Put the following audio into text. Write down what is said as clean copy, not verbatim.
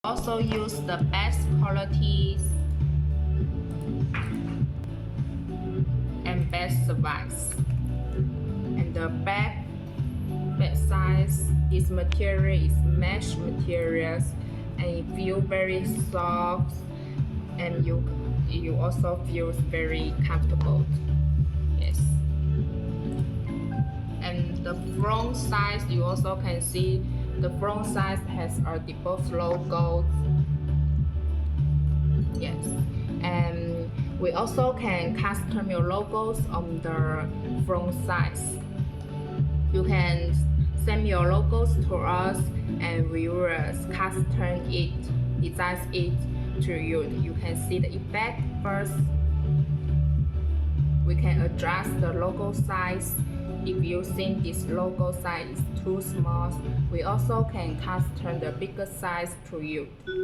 Also use the best qualities and best device. And the back size, this material is mesh materials and it feels very soft, and you also feel very comfortable. Yes. And the front size, you also can see the front size has our both logos. Yes. And we also can custom your logos on the front size. You can send your logos to us and we will custom it, design it to you. You can see the effect first. We can adjust the logo size. If you think this logo size is too small, we also can custom the bigger size to you.